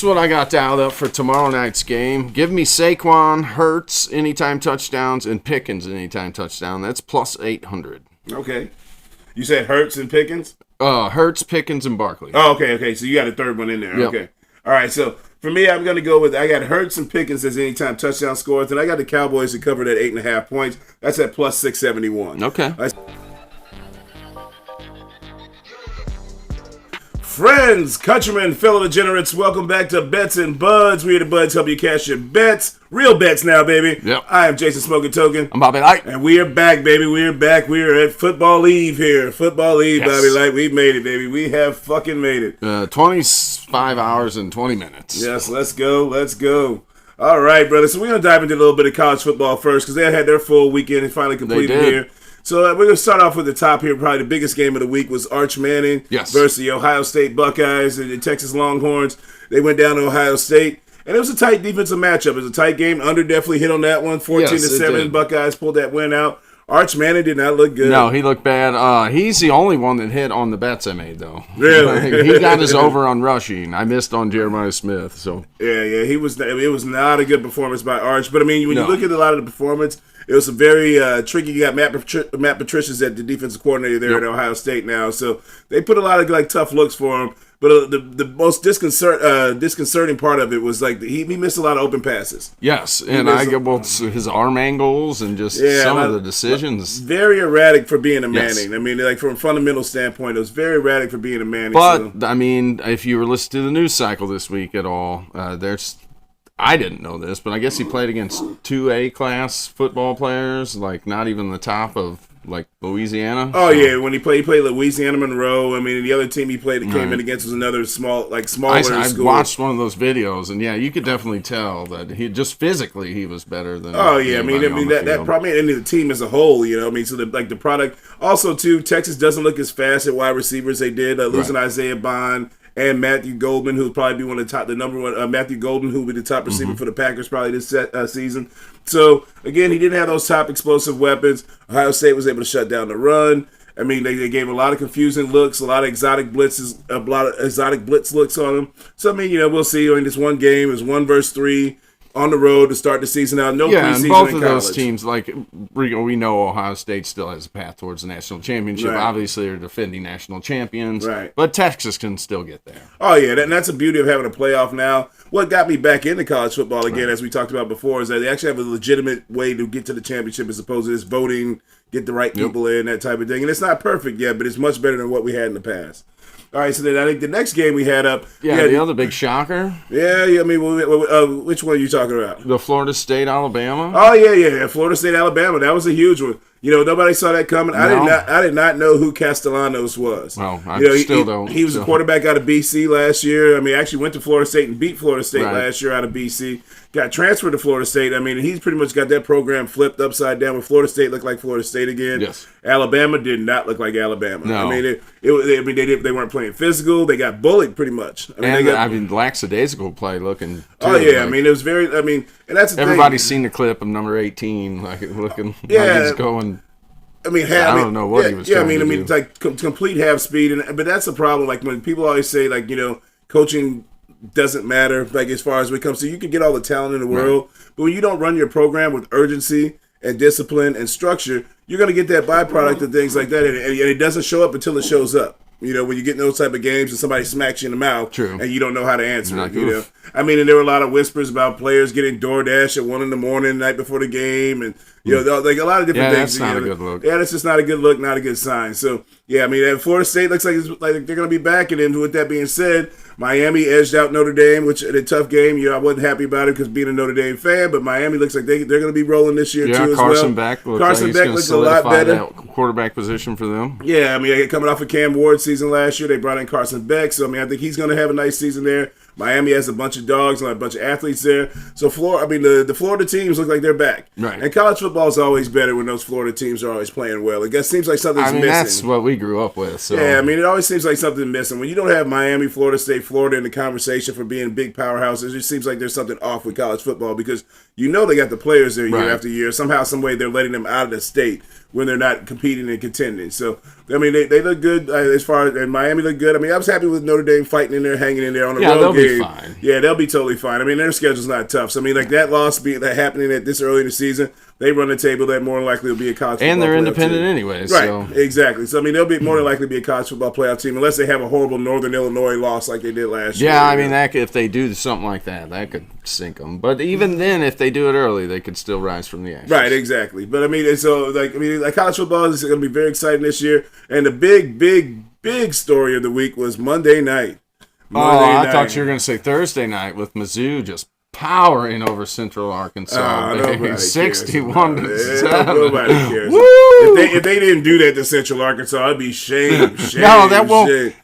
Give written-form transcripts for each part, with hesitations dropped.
what I got dialed up for tomorrow night's game. Give me Saquon, Hurts, anytime touchdowns, and Pickens, anytime touchdown. That's plus 800. Okay. You said Hurts and Pickens? Hurts, Pickens, and Barkley. Oh, okay. So you got a third one in there. Yep. Okay. All right. So for me, I'm going to go with, I got Hurts and Pickens as anytime touchdown scores, and I got the Cowboys to cover that 8.5 points. That's at plus 671. Okay. Friends, countrymen, fellow degenerates, welcome back to Bets and Buds. We are the Buds help you cash your bets. Real bets now, baby. Yep. I am Jason Smoking Token. I'm Bobby Light. And we are back, baby. We are back. We are at football eve here. Football eve, yes. Bobby Light. We've made it, baby. We have fucking made it. 25 hours and 20 minutes. Yes, let's go. Let's go. All right, brother. So we're going to dive into a little bit of college football first because they had their full weekend and finally completed here. So we're going to start off with the top here. Probably the biggest game of the week was Arch Manning versus the Ohio State Buckeyes and the Texas Longhorns. They went down to Ohio State, and it was a tight defensive matchup. It was a tight game. Under definitely hit on that one, 14-7. Buckeyes pulled that win out. Arch Manning did not look good. No, he looked bad. He's the only one that hit on the bets I made, though. Really? He got his over on rushing. I missed on Jeremiah Smith. So yeah, he was. It was not a good performance by Arch. But I mean, when you look at a lot of the performance, it was a very tricky. You got Matt Patricia's at the defensive coordinator there at Ohio State now, so they put a lot of tough looks for him. But the most disconcerting part of it was he missed a lot of open passes. Yes, and his arm angles and just some of the decisions. Very erratic for being a Manning. Yes. I mean, from a fundamental standpoint, it was very erratic for being a Manning. But, I mean, if you were listening to the news cycle this week at all, I didn't know this, but I guess he played against 2A class football players, not even the top of Louisiana. Oh yeah, when he played Louisiana Monroe. I mean, the other team he played that came in against was another smaller I school. watched one of those videos, and you could definitely tell that he just physically he was better than. Oh yeah, I mean that probably and the team as a whole. You know, I mean, so the product also too. Texas doesn't look as fast at wide receivers they did losing Isaiah Bond. And Matthew Goldman, who would probably be one of the number one. Matthew Golden, who would be the top receiver for the Packers probably this season. So again, he didn't have those top explosive weapons. Ohio State was able to shut down the run. I mean, they gave a lot of confusing looks, a lot of exotic blitz looks on him. So I mean, we'll see. I mean, this one game is 1-3. On the road to start the season out. No preseason and both in of college. Those teams, we know Ohio State still has a path towards the national championship. Right. Obviously, they're defending national champions. Right. But Texas can still get there. Oh, yeah, and that's the beauty of having a playoff now. What got me back into college football again, as we talked about before, is that they actually have a legitimate way to get to the championship as opposed to this voting, get the right people in, that type of thing. And it's not perfect yet, but it's much better than what we had in the past. All right, so then I think the next game we had up. The other big shocker. Yeah. I mean, which one are you talking about? The Florida State, Alabama. Oh yeah. Florida State, Alabama. That was a huge one. Nobody saw that coming. No. I did not know who Castellanos was. Well, I still don't. He was a quarterback out of BC last year. I mean, actually went to Florida State and beat Florida State last year out of BC. Got transferred to Florida State. I mean, he's pretty much got that program flipped upside down. When Florida State looked like Florida State again. Yes. Alabama did not look like Alabama. No. I mean, they weren't playing physical. They got bullied pretty much. Lackadaisical play looking. Too, oh yeah, I mean, it was very. I mean, and that's the everybody's thing. seen the clip of number 18, looking like he's going. I mean, I don't know what he was. I mean, it's like complete half speed, but that's the problem. Like when people always say, coaching doesn't matter. As far as when it comes to, you can get all the talent in the world, but when you don't run your program with urgency and discipline and structure, you're going to get that byproduct of things like that, and it doesn't show up until it shows up. When you get in those type of games and somebody smacks you in the mouth, and you don't know how to answer it. I mean, and there were a lot of whispers about players getting DoorDash at 1 a.m. the night before the game, and a lot of different things. That's not a good look. Yeah, that's just not a good look, not a good sign. So I mean, Florida State looks like they're going to be back, and then with that being said, Miami edged out Notre Dame, which in a tough game. I wasn't happy about it because being a Notre Dame fan, but Miami looks like they're going to be rolling this year too as well. Carson Beck looks a lot better. That quarterback position for them. Yeah, I mean, coming off of Cam Ward's season last year, they brought in Carson Beck, so I mean, I think he's going to have a nice season there. Miami has a bunch of dogs and a bunch of athletes there. So the Florida teams look like they're back. Right. And college football is always better when those Florida teams are always playing well. It seems like something's missing. That's what we grew up with. So. Yeah, I mean, it always seems like something's missing. When you don't have Miami, Florida State, Florida in the conversation for being big powerhouses, it just seems like there's something off with college football because they got the players there year after year. Somehow, some way, they're letting them out of the state. when they're not competing and contending. So, I mean, they look good as far as, and Miami look good. I mean, I was happy with Notre Dame fighting in there, hanging in there on the road game. They'll be fine. Yeah, they'll be totally fine. I mean, their schedule's not tough. So, I mean, like that loss that happening at this early in the season, they run the table that more than likely will be a college football and they're playoff independent team. anyways. Right, so. exactly. So, I mean, they'll be more than likely be a college football playoff team unless they have a horrible Northern Illinois loss like they did last year. Yeah, I mean, if they do something like that could sink them. But even then, if they do it early, they could still rise from the ashes. Right, exactly. But I mean, so like college football is going to be very exciting this year. And the big story of the week was Monday night. I thought you were going to say Thursday night with Mizzou just powering over Central Arkansas. 61 to 7. Nobody cares. If they didn't do that to Central Arkansas, it'd be shame.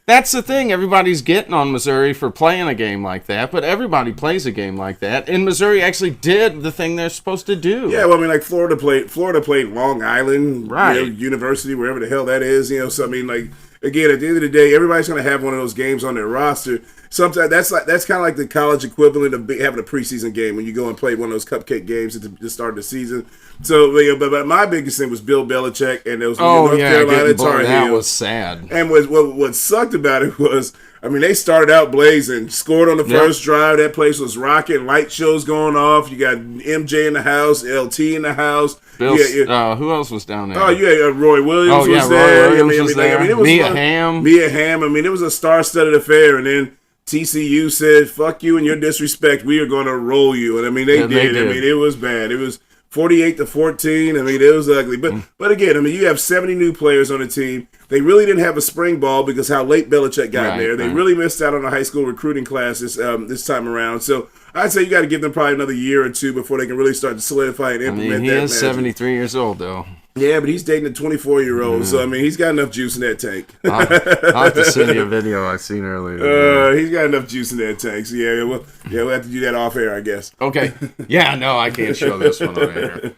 That's the thing. Everybody's getting on Missouri for playing a game like that, but everybody plays a game like that. And Missouri actually did the thing they're supposed to do. Yeah, well, I mean, like Florida played Long Island, right? University, wherever the hell that is. So I mean, like again, at the end of the day, everybody's going to have one of those games on their roster. Sometimes that's kind of like the college equivalent of having a preseason game when you go and play one of those cupcake games at the start of the season. So, but my biggest thing was Bill Belichick and those North Carolina Tar Heels. That was sad. And what sucked about it was, I mean, they started out blazing, scored on the first drive. That place was rocking, light shows going off. You got MJ in the house, LT in the house. Who else was down there? Oh, yeah, Roy Williams was there. Roy Williams was there. It was Mia Hamm. I mean, it was a star-studded affair. And then TCU said, "Fuck you and your disrespect. We are going to roll you." And I mean, they did. I mean, it was bad. It was 48-14. I mean, it was ugly. But again, I mean, you have 70 new players on the team. They really didn't have a spring ball because how late Belichick got there. They really missed out on the high school recruiting class this time around. So I'd say you got to give them probably another year or two before they can really start to solidify and implement that. He is 73 years old, though. Yeah, but he's dating a 24-year-old, so I mean, he's got enough juice in that tank. I'll have to send you a video I seen earlier. He's got enough juice in that tank, so we'll have to do that off air, I guess. Okay. Yeah, no, I can't show this one on air.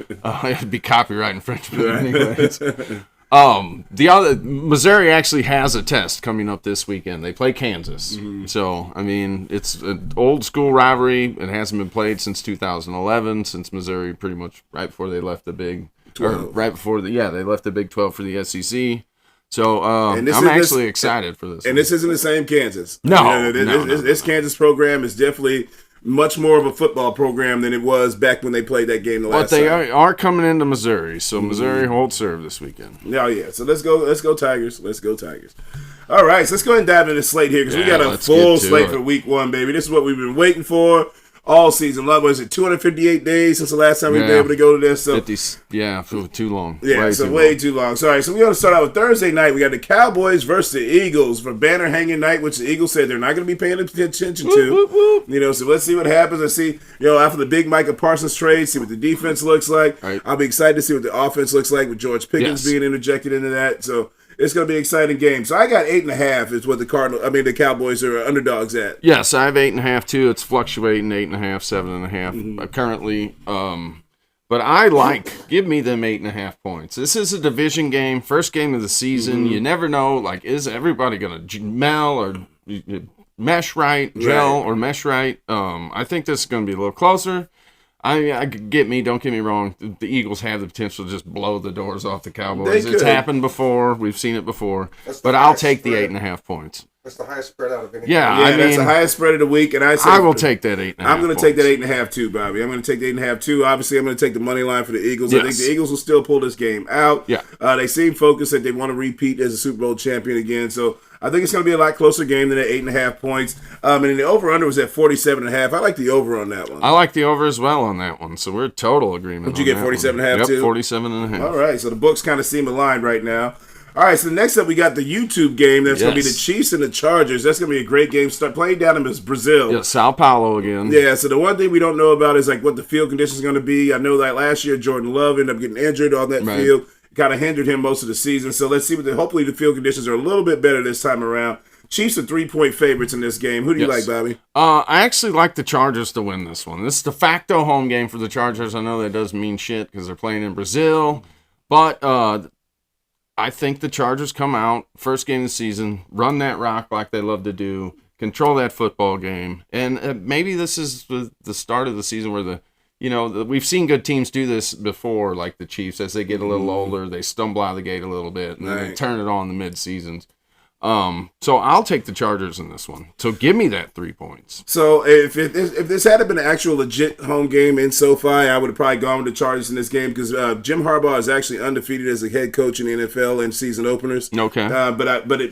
It'd be copyright infringement anyways. The other Missouri actually has a test coming up this weekend. They play Kansas, so I mean it's an old school rivalry. It hasn't been played since 2011, since Missouri pretty much right before they left the Big 12. Right before they left the Big 12 for the SEC. So I'm actually excited for this. And this isn't the same Kansas. No, this Kansas program is definitely much more of a football program than it was back when they played that game the last time. But they are coming into Missouri, so Missouri holds serve this weekend. Oh, yeah. So let's go Tigers. Let's go Tigers. All right, so let's go ahead and dive into the slate here because we got a full slate for week one, baby. This is what we've been waiting for all season. Was it 258 days since the last time we've been able to go to this? So 50, too long. Yeah, way too long. So, all right, so we're going to start out with Thursday night. We got the Cowboys versus the Eagles for banner hanging night, which the Eagles said they're not going to be paying attention to. So let's see what happens. Let's see, after the big Micah Parsons trade, see what the defense looks like. Right. I'll be excited to see what the offense looks like with George Pickens being interjected into that. So it's going to be an exciting game. So I got 8.5 is what the Cowboys are underdogs at. Yes, I have 8.5 too. It's fluctuating 8.5, 7.5 currently. But I give me them 8.5 points. This is a division game, first game of the season. You never know, is everybody going to mel or mesh right, gel or mesh right? I think this is going to be a little closer. Don't get me wrong. The Eagles have the potential to just blow the doors off the Cowboys. It's happened before. We've seen it before. But I'll take the 8.5 points. That's the highest spread out of any. Yeah, that's the highest spread of the week, and I will take that 8.5. I'm going to take that 8.5 too, Bobby. I'm going to take the 8.5 too. Obviously, I'm going to take the money line for the Eagles. Yes. I think the Eagles will still pull this game out. Yeah, they seem focused that they want to repeat as a Super Bowl champion again. So I think it's going to be a lot closer game than that 8.5 points. And the over/under was at 47.5. I like the over on that one. I like the over as well on that one. So we're total agreement. Would you get 47.5 too? Yep, 47.5. All right, so the books kind of seem aligned right now. All right, so next up we got the YouTube game. That's going to be the Chiefs and the Chargers. That's going to be a great game. Start playing down in Brazil. Yeah, Sao Paulo again. Yeah, so the one thing we don't know about is what the field conditions are going to be. I know that last year Jordan Love ended up getting injured on that field. Kind of hindered him most of the season. So let's see hopefully the field conditions are a little bit better this time around. Chiefs are 3-point favorites in this game. Who do you like, Bobby? I actually like the Chargers to win this one. This is de facto home game for the Chargers. I know that doesn't mean shit because they're playing in Brazil. But I think the Chargers come out, first game of the season, run that rock like they love to do, control that football game. And maybe this is the start of the season where we've seen good teams do this before, like the Chiefs. As they get a little older, they stumble out of the gate a little bit, and then they turn it on in the mid-seasons. So I'll take the Chargers in this one. So give me that 3 points. So if this had been an actual legit home game in SoFi, I would have probably gone with the Chargers in this game because Jim Harbaugh is actually undefeated as a head coach in the NFL in season openers. Okay.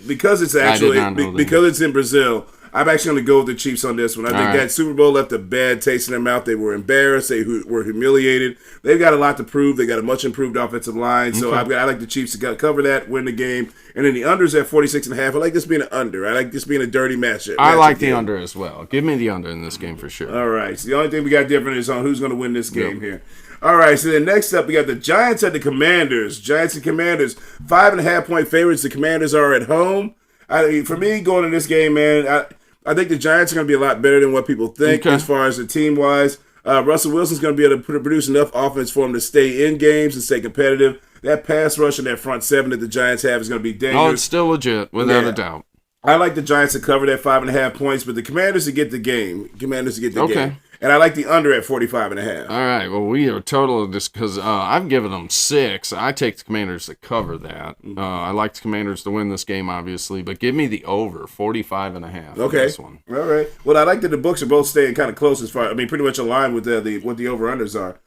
Because it's in Brazil, I'm actually going to go with the Chiefs on this one. I think that Super Bowl left a bad taste in their mouth. They were embarrassed. They were humiliated. They've got a lot to prove. They got a much improved offensive line. So I like the Chiefs to cover that, win the game. And then the under's at 46.5. I like this being an under. I like this being a dirty matchup. I like the under as well. Give me the under in this game for sure. All right. So the only thing we got different is on who's going to win this game here. All right, so then next up, we got the Giants at the Commanders. Giants and Commanders, 5.5-point favorites. The Commanders are at home. For me, going in this game, man, I think the Giants are going to be a lot better than what people think as far as the team-wise. Russell Wilson's going to be able to produce enough offense for him to stay in games and stay competitive. That pass rush and that front seven that the Giants have is going to be dangerous. Oh, it's still legit, without a doubt. I like the Giants to cover that 5.5 points, but the Commanders to get the game. Game. And I like the under at 45.5. All right. Well, we are total just because I've given them 6. I take the Commanders to cover that. I like the Commanders to win this game, obviously, but give me the over 45.5. Okay. This one. All right. Well, I like that the books are both staying kind of close as far. I mean, pretty much aligned with what the over unders are.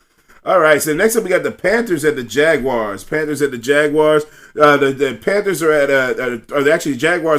All right, so next up we got the Panthers at the Jaguars. The Panthers are the Jaguars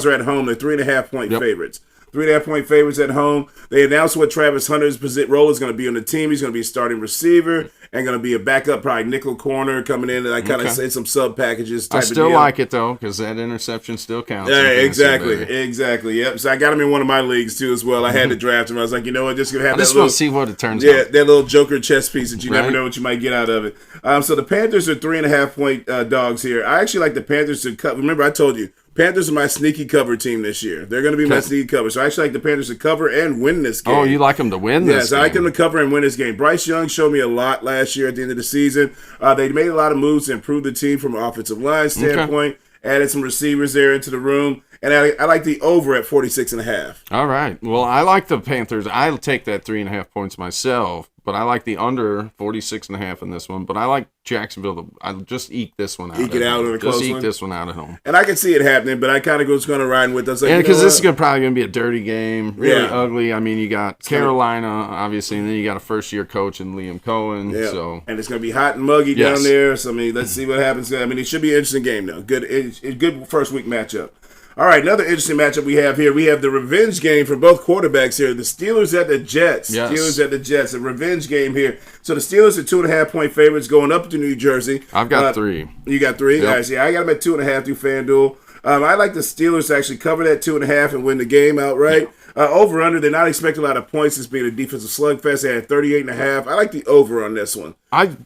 are at home. They're 3.5-point favorites. 3.5-point favorites at home. They announced what Travis Hunter's role is going to be on the team. He's going to be a starting receiver and going to be a backup, probably nickel corner coming in, and I kind of say some sub packages. I still like it though because that interception still counts. Yeah, exactly. Yep. So I got him in one of my leagues too as well. I had to draft him. I was like, you know what, just gonna have. I just want to see what it turns out. Yeah, that little Joker chess piece that you never know what you might get out of it. So the Panthers are 3.5-point dogs here. I actually like the Panthers to cut. Remember, I told you. Panthers are my sneaky cover team this year. They're going to be my sneaky cover. So I actually like the Panthers to cover and win this game. Oh, you like them to win this game? Yes, I like them to cover and win this game. Bryce Young showed me a lot last year at the end of the season. They made a lot of moves to improve the team from an offensive line standpoint, added some receivers there into the room, and I like the over at 46.5. All right. Well, I like the Panthers. I'll take that 3.5 points myself, but I like the under 46.5 in this one. But I like Jacksonville. I'll just eke this one out. Eke it out in a close one. Just eke this one out at home. And I can see it happening, but I kind of was going to ride with us. Like, because this is probably going to be a dirty game, really ugly. I mean, you got Carolina, obviously, and then you got a first-year coach in Liam Cohen. Yeah. So. And it's going to be hot and muggy down there. So, I mean, let's see what happens. I mean, it should be an interesting game, though. Good first-week matchup. All right, another interesting matchup we have here. We have the revenge game for both quarterbacks here. The Steelers at the Jets. Yes. Steelers at the Jets. A revenge game here. So the Steelers are 2.5-point favorites going up to New Jersey. I've got 3. You got 3? Yep. All right, I got them at 2.5 through FanDuel. I like the Steelers to actually cover that 2.5 and win the game outright. Over under, they're not expecting a lot of points. This being a defensive slugfest. They had 38.5. I like the over on this one.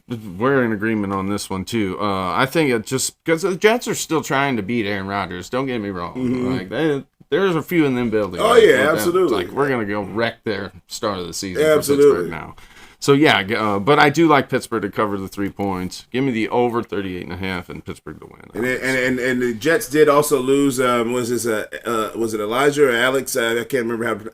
We're in agreement on this one too. I think it just because the Jets are still trying to beat Aaron Rodgers. Don't get me wrong. Like there's a few in them buildings. Oh yeah, absolutely. Like we're gonna go wreck their start of the season. Absolutely. For Pittsburgh now. So yeah, but I do like Pittsburgh to cover the 3 points. Give me the over 38.5 and Pittsburgh to win. And the Jets did also lose. Was it Elijah or Alex? I can't remember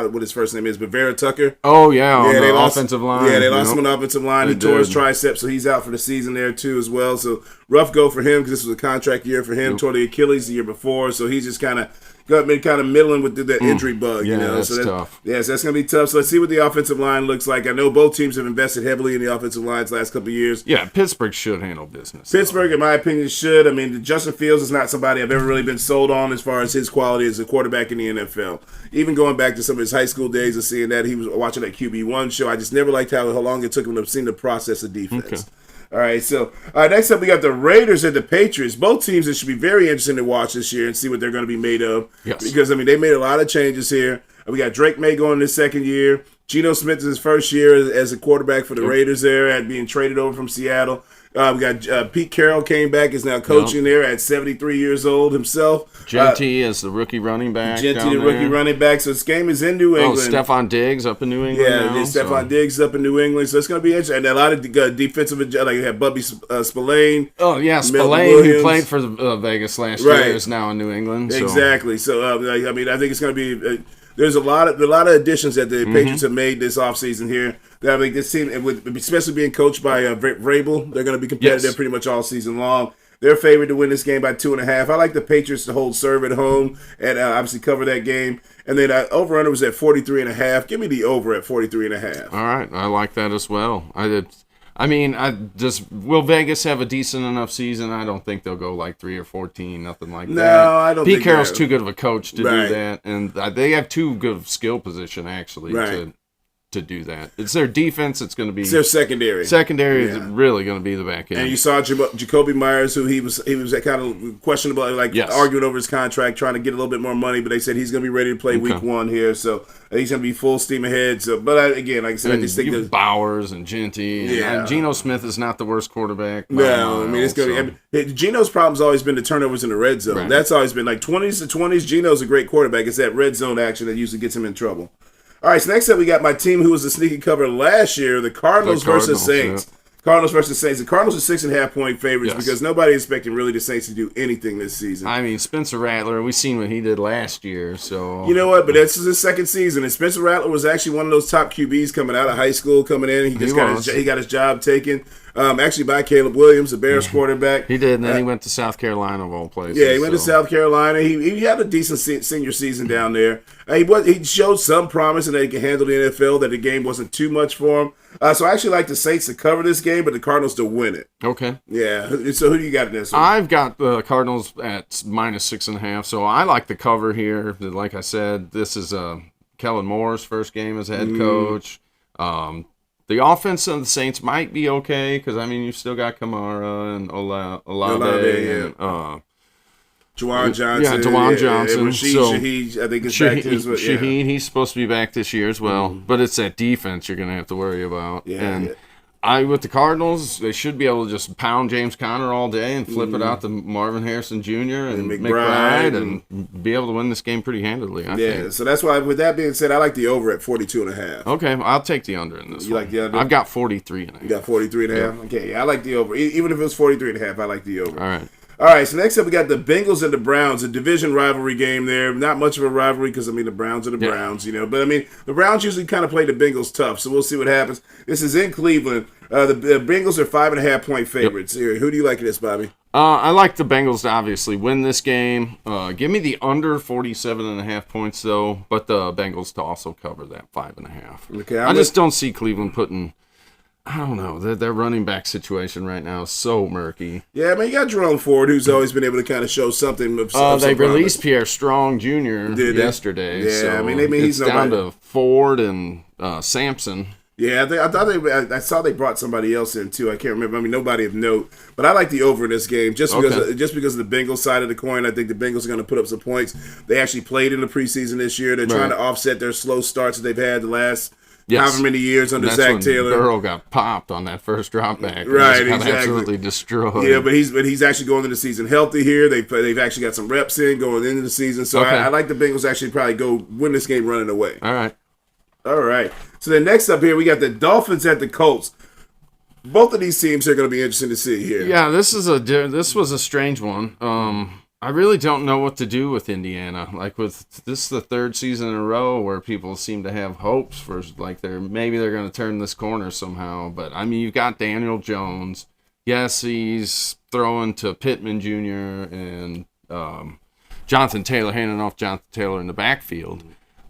what his first name is, but Vera Tucker. Oh yeah, on the offensive line. Yeah, they lost him on the offensive line. He tore his tricep, so he's out for the season there too as well. So rough go for him because this was a contract year for him. Tore the Achilles the year before, so he's just kind of middling with the injury bug. Yeah, That's tough. Yes, that's going to be tough. So let's see what the offensive line looks like. I know both teams have invested heavily in the offensive lines last couple of years. Yeah, Pittsburgh should handle business. Pittsburgh, in my opinion, should. I mean, Justin Fields is not somebody I've ever really been sold on as far as his quality as a quarterback in the NFL. Even going back to some of his high school days and seeing that he was watching that QB1 show, I just never liked how long it took him to see the process of defense. Okay. All right, so next up we got the Raiders and the Patriots. Both teams that should be very interesting to watch this year and see what they're going to be made of. Yes. Because, I mean, they made a lot of changes here. We got Drake May going his second year. Geno Smith is his first year as a quarterback for the Raiders there at being traded over from Seattle. We got Pete Carroll came back, is now coaching there at 73 years old himself. JT is the rookie running back. Rookie running back. So this game is in New England. Stephon Diggs up in New England. Yeah, Stephon Diggs up in New England. So it's going to be interesting. And a lot of defensive, like you have Bubby Spillane. Oh, yeah, Spillane, who played for Vegas last year, is now in New England. So. Exactly. So, I mean, I think it's going to be there's a lot of additions that the Patriots have made this offseason here. That I think this team, especially being coached by Vrabel, they're going to be competitive pretty much all season long. They're favored to win this game by 2.5. I like the Patriots to hold serve at home and obviously cover that game. And then over-under was at 43.5. Give me the over at 43.5. All right, I like that as well. Will Vegas have a decent enough season? I don't think they'll go like 3 or 14, nothing like that. No, I don't think Pete Carroll's too good of a coach to do that, and they have too good of skill position actually to do that. It's their defense. It's going to be. It's their secondary. Secondary is really going to be the back end. And you saw Jacoby Myers, who he was kind of questionable, arguing over his contract, trying to get a little bit more money, but they said he's going to be ready to play week 1 here, so he's going to be full steam ahead. So, but again, like I said, I just think that Bowers and Genty. And Geno Smith is not the worst quarterback. No, I mean it's going to be. Geno's problem's always been the turnovers in the red zone. Right. That's always been like 20s to 20s. Geno's a great quarterback. It's that red zone action that usually gets him in trouble. All right, so next up we got my team who was a sneaky cover last year, the Cardinals versus Saints. Yeah. Cardinals versus Saints. The Cardinals are 6.5-point favorites because nobody expecting really the Saints to do anything this season. I mean, Spencer Rattler, we've seen what he did last year, so you know what? But this is his second season, and Spencer Rattler was actually one of those top QBs coming out of high school, coming in. He got his job taken. Actually by Caleb Williams, the Bears quarterback. He did, and then he went to South Carolina of all places. Yeah, he went to South Carolina. He had a decent senior season down there. He showed some promise and that he could handle the NFL, that the game wasn't too much for him. So I actually like the Saints to cover this game, but the Cardinals to win it. Okay. Yeah, so who do you got in this one? I've got the Cardinals at -6.5, so I like the cover here. Like I said, this is Kellen Moore's first game as head coach. The offense of the Saints might be okay because, I mean, you've still got Kamara and Olave and Juwan Johnson. Yeah, Juwan Johnson. Shaheed, I think, is back to his Shaheed, he's supposed to be back this year as well. But it's that defense you're going to have to worry about. With the Cardinals, they should be able to just pound James Conner all day and flip it out to Marvin Harrison Jr. and McBride and be able to win this game pretty handily, I think. So that's why, with that being said, I like the over at 42.5. Okay, I'll take the under in this one. You like the under? I've got 43.5. You got 43.5? Yeah. Okay, I like the over. Even if it was 43.5, I like the over. All right, so next up we got the Bengals and the Browns, a division rivalry game there. Not much of a rivalry because, I mean, the Browns are the Browns, you know. But, I mean, the Browns usually kind of play the Bengals tough, so we'll see what happens. This is in Cleveland. The Bengals are 5.5-point favorites. Here, who do you like in this, Bobby? I like the Bengals to obviously win this game. Give me the under 47.5 points, though, but the Bengals to also cover that 5.5. Okay, I just don't see Cleveland putting... I don't know. Their running back situation right now is so murky. Yeah, I mean, you got Jerome Ford, who's always been able to kind of show something. They released Pierre Strong Jr. yesterday. Yeah, so I mean, he's down to Ford and Sampson. Yeah, I saw they brought somebody else in too. I can't remember. I mean, nobody of note. But I like the over in this game just because of the Bengals side of the coin. I think the Bengals are going to put up some points. They actually played in the preseason this year. They're trying to offset their slow starts that they've had the last. However many years under Zach Taylor. Burrow got popped on that first drop back. Right, exactly. Absolutely destroyed. Yeah, but he's actually going into the season healthy here. They've actually got some reps in going into the season. So I like the Bengals actually probably go win this game running away. All right. So then next up here we got the Dolphins at the Colts. Both of these teams are going to be interesting to see here. Yeah, this was a strange one. I really don't know what to do with Indiana. Like this is the third season in a row where people seem to have hopes for maybe they're going to turn this corner somehow. But I mean, you've got Daniel Jones. Yes, he's throwing to Pittman Jr. and Jonathan Taylor, handing off Jonathan Taylor in the backfield.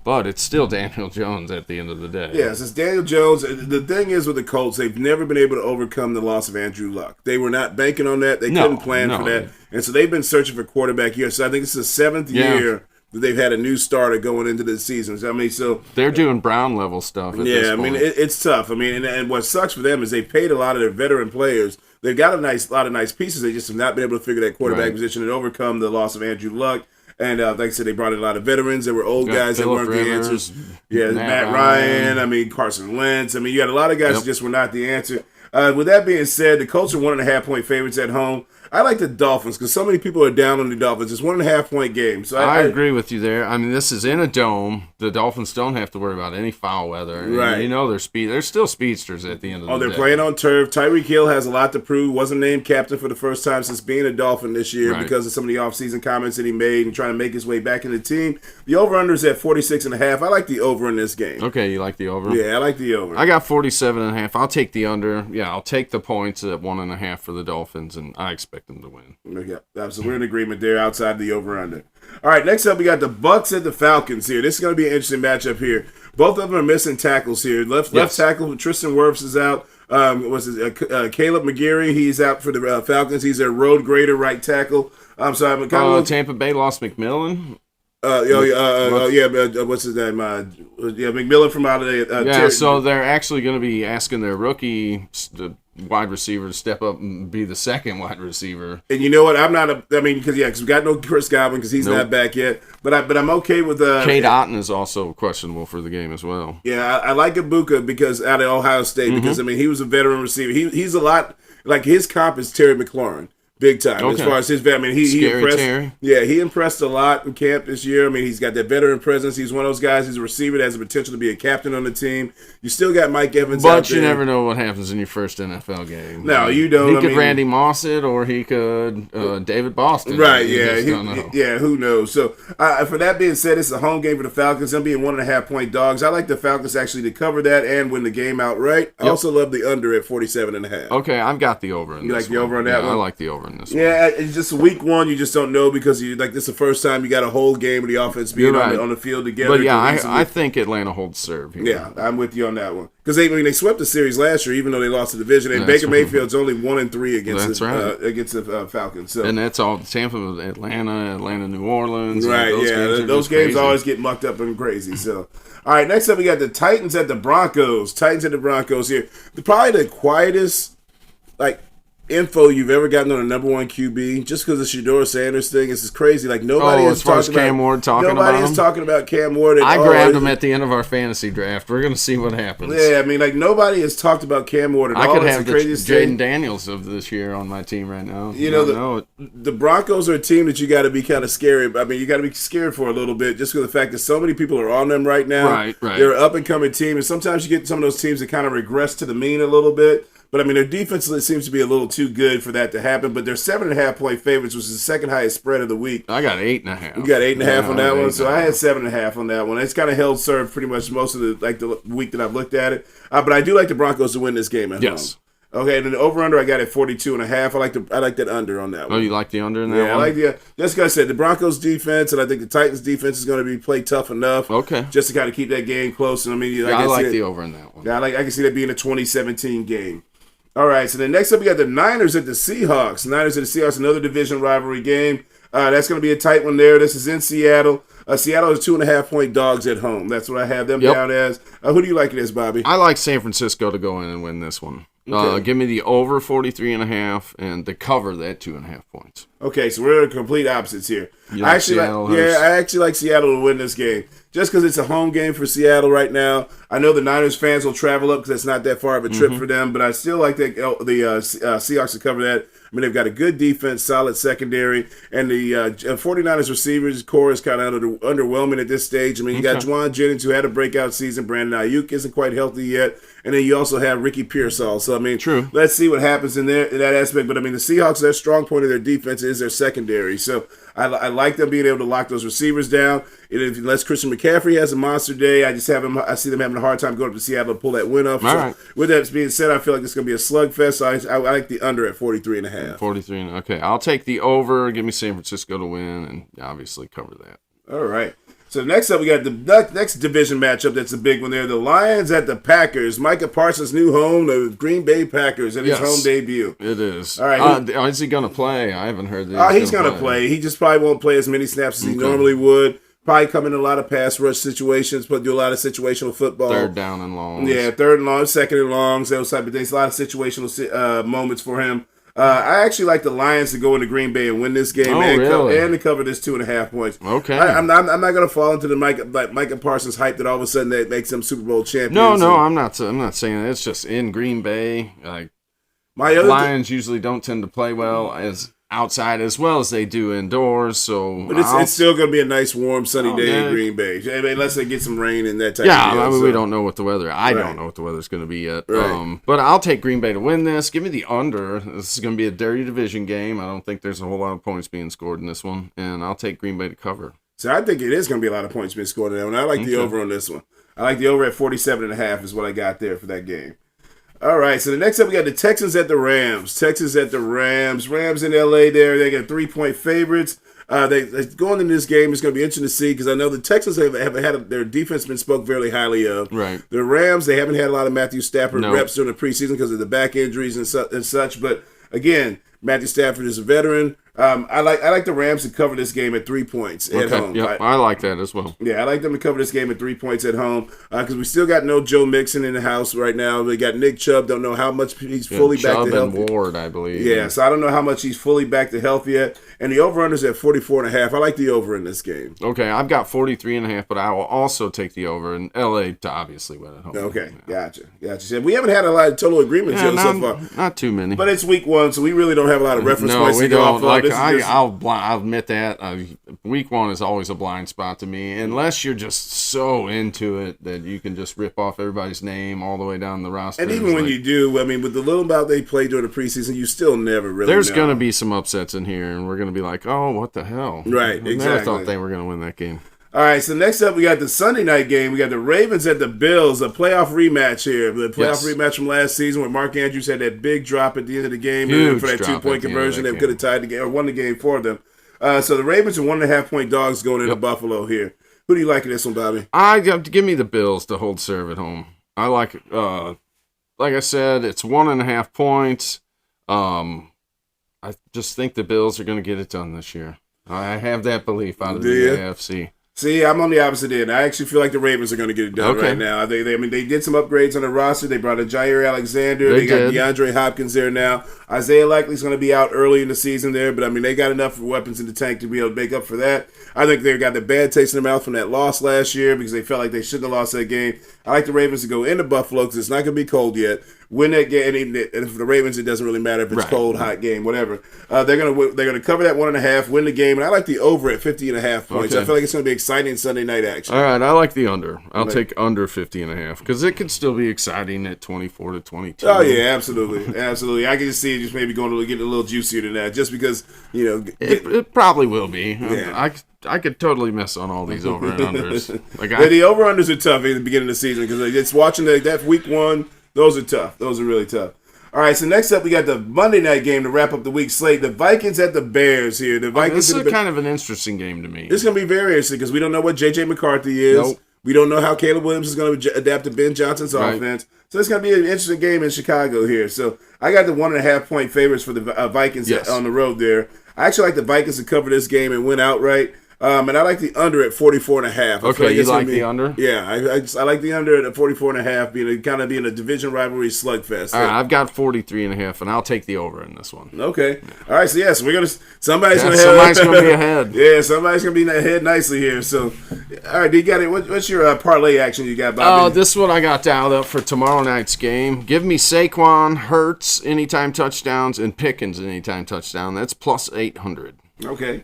But it's still Daniel Jones at the end of the day. Yes, it's Daniel Jones. The thing is with the Colts, they've never been able to overcome the loss of Andrew Luck. They were not banking on that. They couldn't plan for that. And so they've been searching for quarterback here. So I think it's the seventh year that they've had a new starter going into the season. So, I mean, they're doing Brown level stuff at this point. I mean, it's tough. I mean, and what sucks for them is they paid a lot of their veteran players. They've got a lot of nice pieces. They just have not been able to figure that quarterback position and overcome the loss of Andrew Luck. And like I said, they brought in a lot of veterans. There were old guys that weren't the answers. Yeah, Matt Ryan. I mean, Carson Wentz. I mean, you had a lot of guys that just were not the answer. With that being said, the Colts are 1.5-point favorites at home. I like the Dolphins because so many people are down on the Dolphins. It's 1.5-point game. So I agree with you there. I mean, this is in a dome. The Dolphins don't have to worry about any foul weather. Right. You know they're still speedsters at the end of the day. Oh, they're playing on turf. Tyreek Hill has a lot to prove. Wasn't named captain for the first time since being a Dolphin this year because of some of the offseason comments that he made and trying to make his way back in the team. The over-under is at 46.5. I like the over in this game. Okay, you like the over? Yeah, I like the over. I got 47.5. I'll take the under. Yeah, I'll take the points at 1.5 for the Dolphins, and I expect them to win. Yeah, so we're in agreement there outside the over-under. All right, next up we got the Bucs and the Falcons here. This is going to be an interesting matchup here. Both of them are missing tackles here. Left tackle Tristan Wirfs is out. Caleb McGarry, he's out for the Falcons. He's a road grader right tackle. I'm sorry, Tampa Bay lost McMillan. What's his name? McMillan from out of the. So they're actually going to be asking their rookie wide receiver to step up and be the second wide receiver. And you know what? Because we got no Chris Godwin because he's not back yet. But I'm okay with. Cade Otton is also questionable for the game as well. Yeah, I like Ibuka because out of Ohio State because he was a veteran receiver. He's a lot like his comp is Terry McLaurin. Big time as far as his vet. I mean, he impressed. Terry. Yeah, he impressed a lot in camp this year. I mean, he's got that veteran presence. He's one of those guys. He's a receiver that has the potential to be a captain on the team. You still got Mike Evans out there. But you never know what happens in your first NFL game. No, you don't. He could Randy Moss it, or he could David Boston. Right? Yeah. Who knows? So, for that being said, it's a home game for the Falcons. Them being 1.5-point dogs. I like the Falcons actually to cover that and win the game outright. I also love the under at 47.5. Okay, I've got the over in this. You like the over on that one? I like the over in this one. Yeah. It's just week one, you just don't know because this is the first time you got a whole game of the offense being on the field together. But yeah, I think Atlanta holds serve here. Yeah, I'm with you on that one because they swept the series last year, even though they lost the division. And Baker Mayfield's only 1-3 against the Falcons. So. And that's all Tampa, Atlanta, New Orleans. Right? Those games always get mucked up and crazy. So. All right, next up we got the Titans at the Broncos. Titans at the Broncos here. Probably the quietest info you've ever gotten on a number one QB, just because the Shedeur Sanders thing is crazy. Like nobody is talking about Cam Ward talking about Cam Ward. I grabbed him at the end of our fantasy draft. We're going to see what happens. Yeah, I mean, nobody has talked about Cam Ward at all. I could have the Jaden Daniels of this year on my team right now. The Broncos are a team that you got to be kind of scared. I mean, you got to be scared for a little bit, just because of the fact that so many people are on them right now. Right. They're an up and coming team, and sometimes you get some of those teams that kind of regress to the mean a little bit. But, I mean, their defense seems to be a little too good for that to happen. But they're 7.5-point favorites, which is the second highest spread of the week. I got 8.5. You got 8.5 on that one? So I had 7.5 on that one. It's kind of held serve pretty much most of the week that I've looked at it. But I do like the Broncos to win this game at home. Okay, and then the over-under I got at 42.5. I like that under on that one. Oh, you like the under in that one? Yeah, I like just like I said, the Broncos defense, and I think the Titans defense is going to be played tough enough. Okay. Just to kind of keep that game close. And I mean, I like the over in that one. Yeah, I can see that being a 2017 game. All right, so then next up we got the Niners at the Seahawks. Another division rivalry game. That's going to be a tight one there. This is in Seattle. Seattle is 2.5-point dogs at home. That's what I have them down as. Who do you like it as, Bobby? I like San Francisco to go in and win this one. Okay. Give me the over 43.5 and the cover that 2.5 points. Okay, so we're complete opposites here. I actually like Seattle to win this game. Just because it's a home game for Seattle right now. I know the Niners fans will travel up because it's not that far of a trip for them, but I still like the Seahawks to cover that. I mean, they've got a good defense, solid secondary, and the 49ers receivers core is kind of underwhelming at this stage. I mean, you got Juwan Jennings, who had a breakout season. Brandon Ayuk isn't quite healthy yet. And then you also have Ricky Pearsall. So, I mean, let's see what happens in that aspect. But, I mean, the Seahawks, their strong point of their defense is their secondary. So, I like them being able to lock those receivers down. Unless Christian McCaffrey has a monster day, I see them having a hard time going up to Seattle to pull that win off. So, with that being said, I feel like it's going to be a slugfest. So I like the under at 43.5. 43. Okay, I'll take the over. Give me San Francisco to win, and obviously cover that. All right. So next up, we got the next division matchup. That's a big one there. The Lions at the Packers. Micah Parsons' new home, the Green Bay Packers, at his home debut. It is. All right. Is he going to play? I haven't heard that. He's going to play. He just probably won't play as many snaps as he normally would. Probably come in a lot of pass rush situations, but do a lot of situational football. Third down and longs. Yeah, third and long, second and longs, those type of things. A lot of situational moments for him. I actually like the Lions to go into Green Bay and win this game and to cover this 2.5 points. Okay. I'm not going to fall into the Micah Parsons hype that all of a sudden that makes them Super Bowl champions. No, I'm not saying that. It's just in Green Bay. Lions usually don't tend to play well as outside as well as they do indoors. So, but it's still going to be a nice, warm, sunny day in Green Bay. I mean, unless they get some rain and that type of deal. Yeah, I mean, we don't know what the weather. I don't know what the weather's going to be yet. Right. But I'll take Green Bay to win this. Give me the under. This is going to be a dirty division game. I don't think there's a whole lot of points being scored in this one, and I'll take Green Bay to cover. So I think it is going to be a lot of points being scored in that one. I like the over on this one. I like the over at 47.5 is what I got there for that game. All right, so the next up we got the Texans at the Rams. Texans at the Rams. Rams in LA there. They got 3-point favorites. They going into this game is going to be interesting to see because I know the Texans have had their defense been spoke very highly of. Right. The Rams, they haven't had a lot of Matthew Stafford reps during the preseason because of the back injuries and such. But again, Matthew Stafford is a veteran. I like the Rams to cover this game at 3 points at home. Yep, I like that as well. Yeah, I like them to cover this game at 3 points at home because we still got no Joe Mixon in the house right now. We got Nick Chubb. Don't know how much he's fully back to health. Chubb and Ward, I believe. Yeah, so I don't know how much he's fully back to health yet. And the over-under at 44.5. I like the over in this game. Okay, I've got 43.5, but I will also take the over in LA to obviously win at home. Okay, gotcha. So we haven't had a lot of total agreements so far. Not too many. But it's week 1, so we really don't have a lot of reference points to go off of. I'll admit that week 1 is always a blind spot to me, unless you're just so into it that you can just rip off everybody's name all the way down the roster. And even when you do, I mean, with the little amount they play during the preseason, you still never really There's going to be some upsets in here, and we're going to be like, oh, what the hell? Right, exactly. I never thought they were going to win that game. All right, so next up we got the Sunday night game. We got the Ravens at the Bills, a playoff rematch here. The playoff rematch from last season where Mark Andrews had that big drop at the end of the game for that 2-point conversion that could have tied the game or won the game for them. So the Ravens are 1.5-point dogs going into Buffalo here. Who do you like in this one, Bobby? Give me the Bills to hold serve at home. I like I said, it's 1.5 points. I just think the Bills are going to get it done this year. I have that belief out of the AFC. See, I'm on the opposite end. I actually feel like the Ravens are going to get it done right now. They did some upgrades on the roster. They brought in Jair Alexander. They got DeAndre Hopkins there now. Isaiah Likely's going to be out early in the season there, but they got enough weapons in the tank to be able to make up for that. I think they got the bad taste in their mouth from that loss last year because they felt like they shouldn't have lost that game. I like the Ravens to go into Buffalo because it's not going to be cold yet. Win that game, and for the Ravens, it doesn't really matter if it's cold, hot game, whatever. They're gonna cover that 1.5, win the game, and I like the over at 50.5 points. I feel like it's gonna be exciting Sunday night action. All right, I like the under. I'll take under 50.5 because it could still be exciting at 24-22. Oh yeah, absolutely. I can just see it just maybe going to get a little juicier than that, just because it probably will be. Yeah. I could totally miss on all these over and unders. The over unders are tough at the beginning of the season because it's watching that week 1. Those are tough. Those are really tough. All right, so next up we got the Monday night game to wrap up the week slate. The Vikings at the Bears here. The Vikings. This is kind of an interesting game to me. This is going to be very interesting because we don't know what J.J. McCarthy is. Nope. We don't know how Caleb Williams is going to adapt to Ben Johnson's offense. So it's going to be an interesting game in Chicago here. So I got the 1.5-point favorites for the Vikings on the road there. I actually like the Vikings to cover this game and win outright. And I like the under at 44.5. Okay, you like the under? Yeah, I like the under at 44.5, being a division rivalry slugfest. All right, I've got 43.5, and I'll take the over in this one. Okay. All right, so somebody's gonna be ahead. Yeah, somebody's gonna be ahead nicely here. So, all right, you got it. What's your parlay action you got, Bobby? Oh, this one I got dialed up for tomorrow night's game. Give me Saquon, Hurts anytime touchdowns, and Pickens anytime touchdown. That's plus 800. Okay.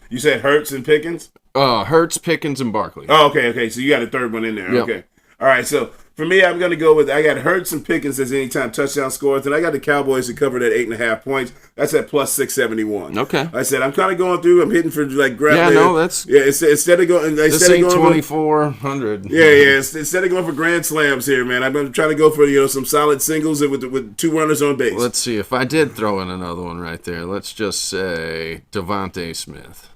You said Hurts and Pickens? Hurts, Pickens, and Barkley. Oh, okay. So you got a third one in there. Yep. Okay. All right. So for me, I'm going to go with I got Hurts and Pickens as anytime touchdown scores, and I got the Cowboys to cover that 8.5 points. That's at plus 671. Okay. Like I said I'm kind of going through. I'm hitting for like grab. Yeah, no, that's Instead of going, this ain't 2,400. Yeah. Instead of going for grand slams here, man, I'm trying to go for some solid singles with 2 runners on base. Let's see if I did throw in another one right there. Let's just say Devontae Smith.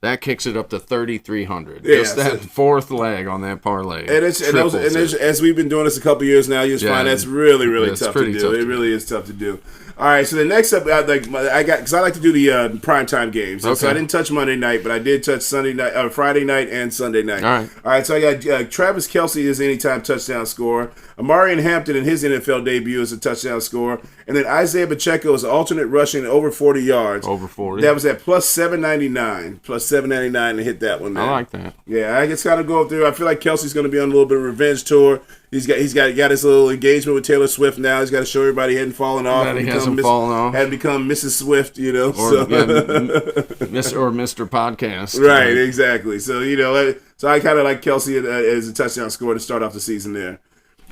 That kicks it up to 3,300. Yeah, just that fourth leg on that parlay. And as we've been doing this a couple years now, you just find that's really, really tough to do. It really is tough to do. All right, so the next up, because I like to do the primetime games. Okay. So I didn't touch Monday night, but I did touch Friday night, and Sunday night. All right. So I got Travis Kelce as anytime touchdown scorer. Amarian Hampton in his NFL debut as a touchdown scorer, and then Isaiah Pacheco as alternate rushing over 40 yards. Over 40. That was at plus 799. Plus 799 to hit that one. Man. I like that. Yeah, I just kind of going through. I feel like Kelsey's going to be on a little bit of revenge tour. He's got his little engagement with Taylor Swift now. He's got to show everybody he hadn't fallen off. That he hasn't fallen off. Had become Mrs. Swift, you know. Or, so. or Mr. Podcast. Right, exactly. So, you know, so I kind of like Kelsey as a touchdown scorer to start off the season there.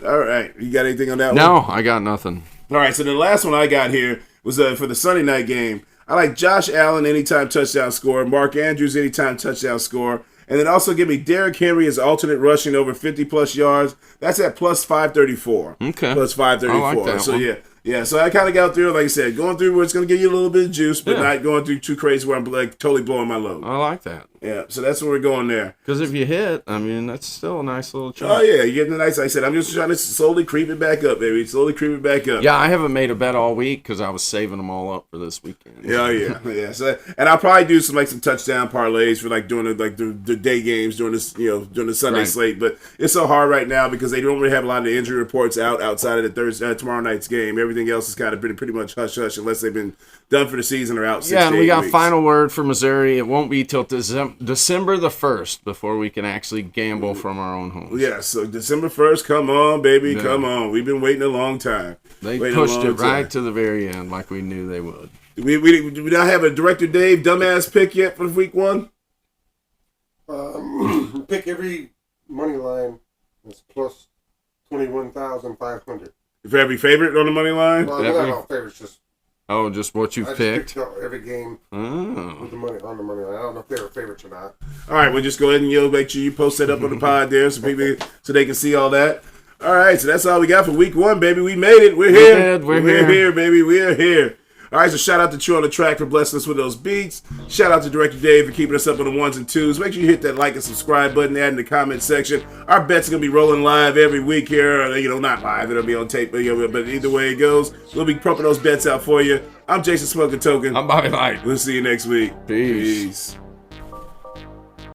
All right. You got anything on that one? No, I got nothing. All right. So the last one I got here was for the Sunday night game. I like Josh Allen, anytime touchdown scorer. Mark Andrews, anytime touchdown scorer. And then also give me Derrick Henry as alternate rushing over 50-plus yards. That's at plus 534. Okay. Plus 534. I like that so, one. Yeah, so I kind of got through, like I said, going through where it's going to give you a little bit of juice, but not going through too crazy where I'm like totally blowing my load. I like that. Yeah, so that's where we're going there. Because if you hit, I mean, that's still a nice little chunk. Oh, yeah, you're getting a nice, like I said, I'm just trying to slowly creep it back up, baby. Slowly creep it back up. Yeah, I haven't made a bet all week because I was saving them all up for this weekend. Yeah. So, and I'll probably do some touchdown parlays for during the day games during this during the Sunday slate. But it's so hard right now because they don't really have a lot of injury reports outside of the tomorrow night's game. Everything else has kind of been pretty much hush hush unless they've been done for the season or out. 6 Yeah, and to 8 we got weeks. final word for Missouri. It won't be till December the 1st before we can actually gamble from our own homes. Yeah, so December 1st, come on, baby, come on. We've been waiting a long time. They pushed it right to the very end like we knew they would. Do we not have a Director Dave dumbass pick yet for week 1? Pick every money line that's plus 21,500. For every favorite on the money line? Well, not all favorites, just what you've picked? Every game with the money on the money line. I don't know if they were favorites or not. All right, well, just go ahead and make sure you post that up on the pod there so they can see all that. All right, so that's all we got for week 1, baby. We made it. We're here. We're here, baby. We are here. All right, so shout out to True on the Track for blessing us with those beats. Shout out to Director Dave for keeping us up on the 1s and 2s. Make sure you hit that like and subscribe button, add in the comment section. Our bets are going to be rolling live every week here. Not live. It'll be on tape, but either way it goes, we'll be pumping those bets out for you. I'm Jason Smoking Token. I'm Bobby Light. We'll see you next week. Peace.